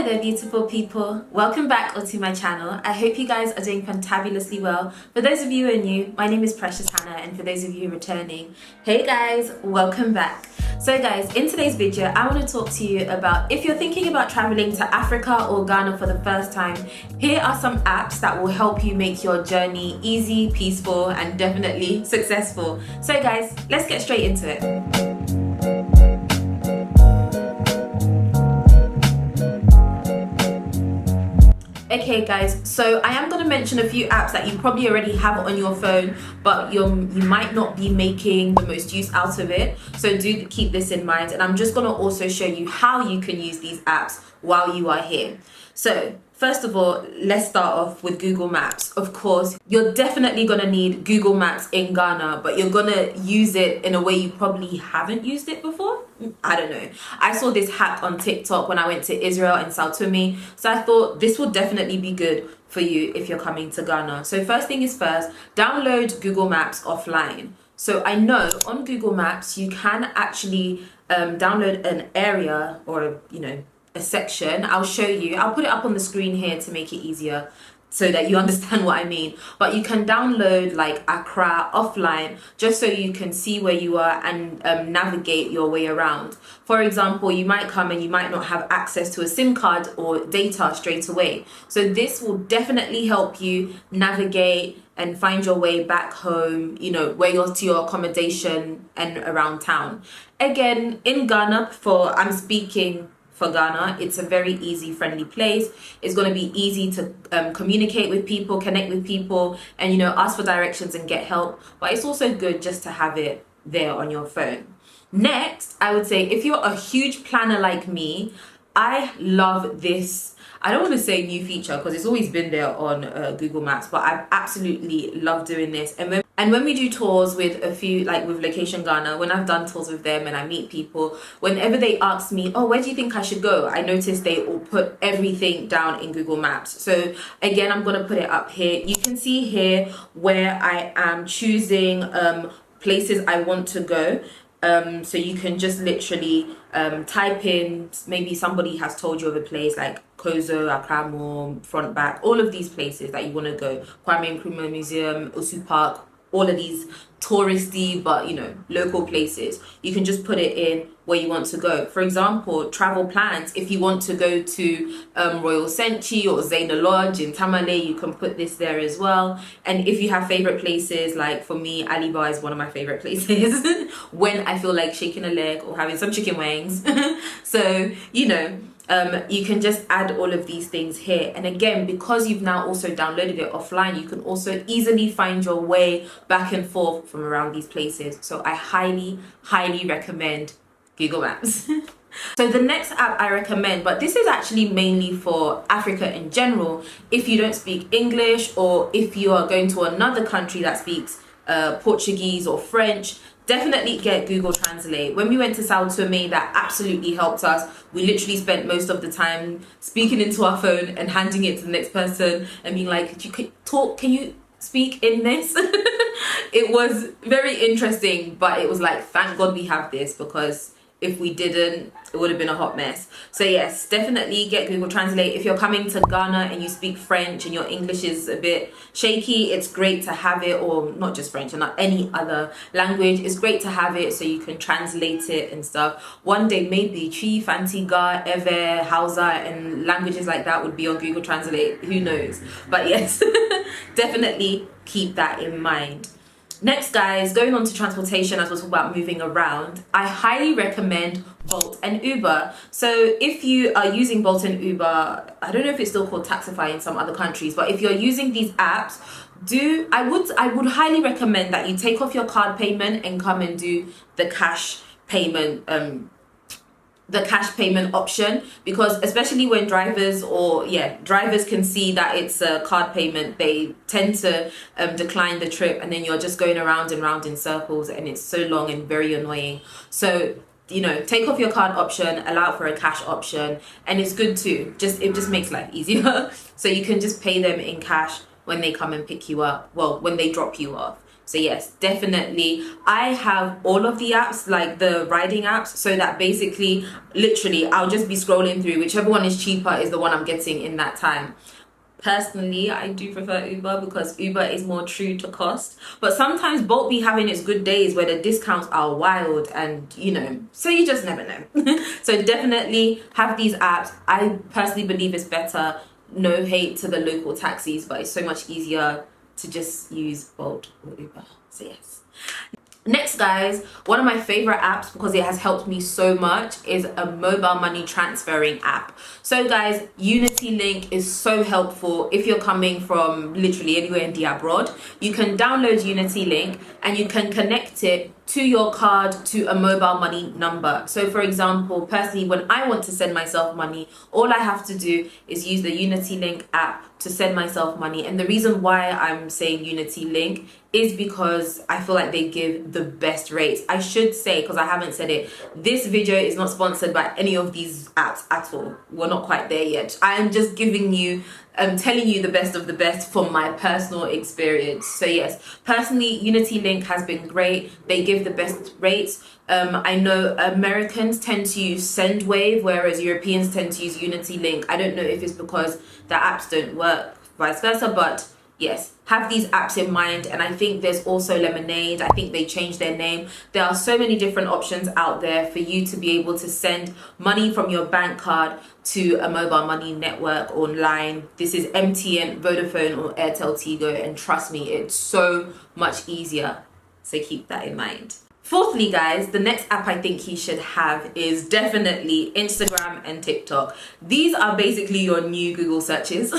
there, beautiful people. Welcome back onto my channel. I hope you guys are doing fantabulously well. For those of you who are new, my name is Precious Hannah, and for those of you returning, hey guys, welcome back. So guys, in today's video, I want to talk to you about if you're thinking about traveling to Africa or Ghana for the first time, here are some apps that will help you make your journey easy, peaceful, and definitely successful. So guys, let's get straight into it. Okay guys, so I am going to mention a few apps that you probably already have on your phone, but you might not be making the most use out of it. So do keep this in mind, and I'm just going to also show you how you can use these apps while you are here. So first of all, let's start off with Google Maps. Of course, you're definitely going to need Google Maps in Ghana, but you're going to use it in a way you probably haven't used it before. I don't know. I saw this hack on TikTok when I went to Israel and Sao Tome, so I thought this will definitely be good for you if you're coming to Ghana. So first thing is first, download Google Maps offline. So I know on Google Maps you can actually download an area or a section. I'll show you. I'll put it up on the screen here to make it easier so that you understand what I mean. But you can download like Accra offline just so you can see where you are and navigate your way around. For example, you might come and you might not have access to a SIM card or data straight away. So this will definitely help you navigate and find your way back home, where you're to your accommodation and around town. Again, in Ghana, I'm speaking for Ghana, it's a very easy, friendly place. It's going to be easy to communicate with people, connect with people, and ask for directions and get help. But it's also good just to have it there on your phone. Next, I would say if you're a huge planner like me, I love this. I don't want to say new feature because it's always been there on Google Maps, but I absolutely love doing this. And when we do tours with a few, like with Location Ghana, when I've done tours with them and I meet people, whenever they ask me, oh, where do you think I should go? I notice they all put everything down in Google Maps. So again, I'm going to put it up here. You can see here where I am choosing places I want to go. So you can just literally type in, maybe somebody has told you of a place like Kozo, Akramo, Front Back, all of these places that you want to go, Kwame Nkrumah Museum, Osu Park, all of these touristy but local places. You can just put it in where you want to go. For example, travel plans, if you want to go to Royal Senchi or Zena Lodge in Tamale, you can put this there as well. And if you have favorite places, like for me, Aliba is one of my favorite places when I feel like shaking a leg or having some chicken wings. So you can just add all of these things here. And again, because you've now also downloaded it offline, you can also easily find your way back and forth from around these places. So I highly, highly recommend Google Maps. So the next app I recommend, but this is actually mainly for Africa in general, if you don't speak English or if you are going to another country that speaks Portuguese or French, definitely get Google Translate. When we went to Sao Tome, that absolutely helped us. We literally spent most of the time speaking into our phone and handing it to the next person and being like, can you speak in this? It was very interesting, but it was like, thank God we have this, because if we didn't, it would have been a hot mess. So yes, definitely get Google Translate. If you're coming to Ghana and you speak French and your English is a bit shaky, it's great to have it, or not just French and not any other language. It's great to have it so you can translate it and stuff. One day maybe Chi, Fantiga, Ewe, Hausa and languages like that would be on Google Translate. Who knows? But yes, definitely keep that in mind. Next, guys, going on to transportation, as we're talking about moving around, I highly recommend Bolt and Uber. So if you are using Bolt and Uber, I don't know if it's still called Taxify in some other countries, but if you're using these apps, I would highly recommend that you take off your card payment and come and do the cash payment option, because especially when drivers can see that it's a card payment, they tend to decline the trip, and then you're just going around and round in circles and it's so long and very annoying. So take off your card option, allow for a cash option, and it's good too. It just makes life easier. So you can just pay them in cash when they come and pick you up, when they drop you off. So yes, definitely. I have all of the apps, like the riding apps, so that basically, literally, I'll just be scrolling through. Whichever one is cheaper is the one I'm getting in that time. Personally, I do prefer Uber because Uber is more true to cost. But sometimes Bolt be having its good days where the discounts are wild and, so you just never know. So definitely have these apps. I personally believe it's better. No hate to the local taxis, but it's so much easier to just use Bolt or Uber. So yes. Next, guys, one of my favorite apps because it has helped me so much is a mobile money transferring app. So guys, Unity Link is so helpful if you're coming from literally anywhere in the abroad. You can download Unity Link and you can connect it to your card to a mobile money number. So for example, personally, when I want to send myself money, all I have to do is use the Unity Link app to send myself money. And the reason why I'm saying Unity Link is because I feel like they give the best rates. I should say, because I haven't said it, this video is not sponsored by any of these apps at all. We're not quite there yet. I'm just giving you telling you the best of the best from my personal experience. So yes, personally, Unity Link has been great. They give the best rates. I know Americans tend to use SendWave, whereas Europeans tend to use Unity Link. I don't know if it's because the apps don't work, vice versa, but yes, have these apps in mind. And I think there's also Lemonade. I think they changed their name. There are so many different options out there for you to be able to send money from your bank card to a mobile money network online. This is MTN, Vodafone, or Airtel Tigo, and trust me, it's so much easier. So keep that in mind. Fourthly, guys, the next app I think you should have is definitely Instagram and TikTok. These are basically your new Google searches.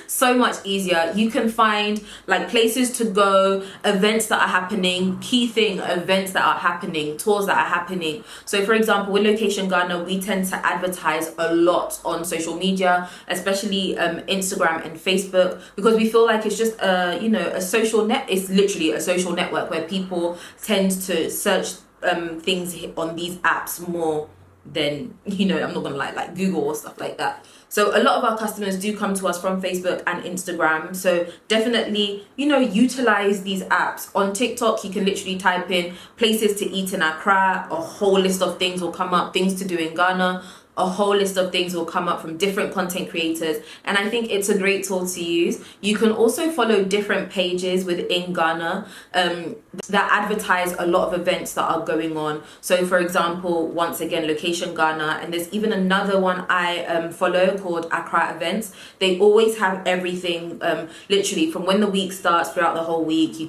So much easier. You can find like places to go, events that are happening, events that are happening, tours that are happening. So for example, with Location Ghana, we tend to advertise a lot on social media, especially Instagram and Facebook, because we feel like it's just a social net. It's literally a social network where people tend to search things on these apps more than, I'm not gonna lie, like Google or stuff like that. So a lot of our customers do come to us from Facebook and Instagram. So definitely, utilize these apps. On TikTok, you can literally type in places to eat in Accra. A whole list of things will come up, things to do in Ghana. A whole list of things will come up from different content creators, and I think it's a great tool to use. You can also follow different pages within Ghana that advertise a lot of events that are going on. So for example, once again, Location Ghana, and there's even another one I follow called Accra Events. They always have everything, literally from when the week starts throughout the whole week.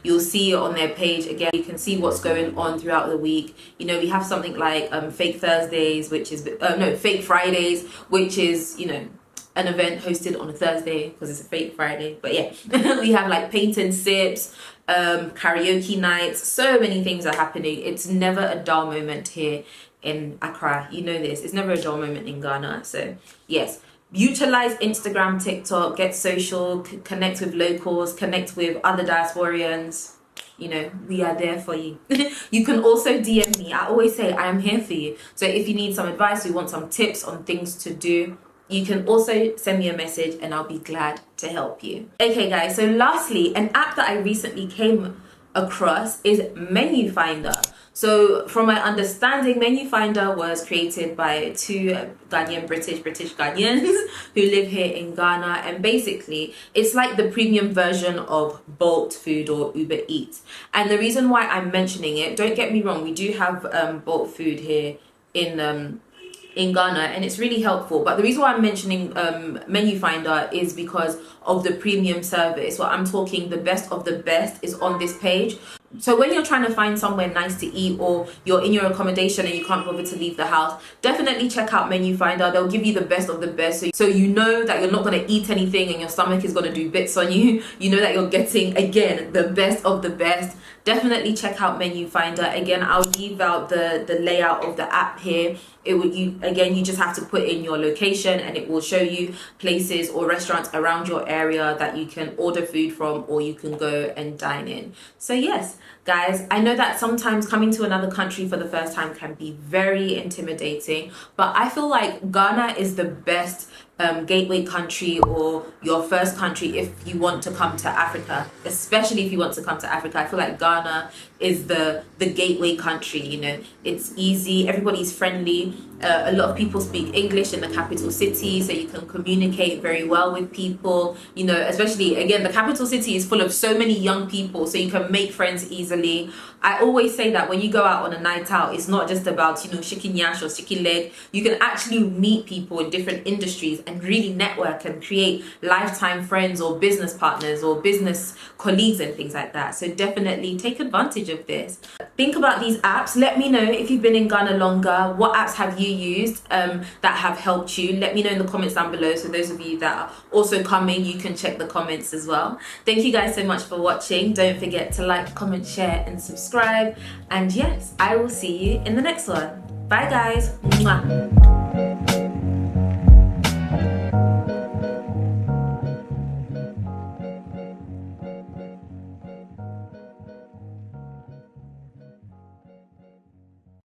You'll see it on their page. Again, you can see what's going on throughout the week. We have something like Fake Thursdays, which is Fake Fridays, which is an event hosted on a Thursday because it's a fake Friday. But yeah, we have like paint and sips, karaoke nights. So many things are happening. It's never a dull moment here in Accra. This. It's never a dull moment in Ghana. So yes, utilize Instagram, TikTok, get social, connect with locals, connect with other diasporians. We are there for you. You can also DM me. I always say I am here for you. So if you need some advice, you want some tips on things to do, you can also send me a message and I'll be glad to help you. Okay, guys. So lastly, an app that I recently came across is Menufinder. So from my understanding, Menufinder was created by two British Ghanaians who live here in Ghana, and basically it's like the premium version of Bolt Food or Uber Eats. And the reason why I'm mentioning it, don't get me wrong, we do have Bolt Food here in Ghana, and it's really helpful. But the reason why I'm mentioning Menufinder is because of the premium service. What I'm talking, the best of the best is on this page. So when you're trying to find somewhere nice to eat, or you're in your accommodation and you can't bother to leave the house, definitely check out Menufinder. They'll give you the best of the best. So you know that you're not going to eat anything and your stomach is going to do bits on you. You know that you're getting, again, the best of the best. Definitely check out Menufinder. Again, I'll leave out the layout of the app here. You just have to put in your location and it will show you places or restaurants around your area that you can order food from, or you can go and dine in. So yes, Guys, I know that sometimes coming to another country for the first time can be very intimidating, but I feel like Ghana is the best gateway country or your first country if you want to come to Africa, especially if you want to come to Africa. I feel like Ghana is the gateway country. You know, it's easy, everybody's friendly. A lot of people speak English in the capital city, so you can communicate very well with people. You know, especially again, the capital city is full of so many young people, so you can make friends easily. I always say that when you go out on a night out, it's not just about, you know, shaking yash or shaking leg. You can actually meet people in different industries and really network and create lifetime friends or business partners or business colleagues and things like that. So definitely take advantage of this. Think about these apps. Let me know if you've been in Ghana longer. What apps have you used that have helped you? Let me know in the comments down below. So those of you that are also coming, you can check the comments as well. Thank you guys so much for watching. Don't forget to like, comment, share and subscribe. And yes, I will see you in the next one. Bye guys. Mwah.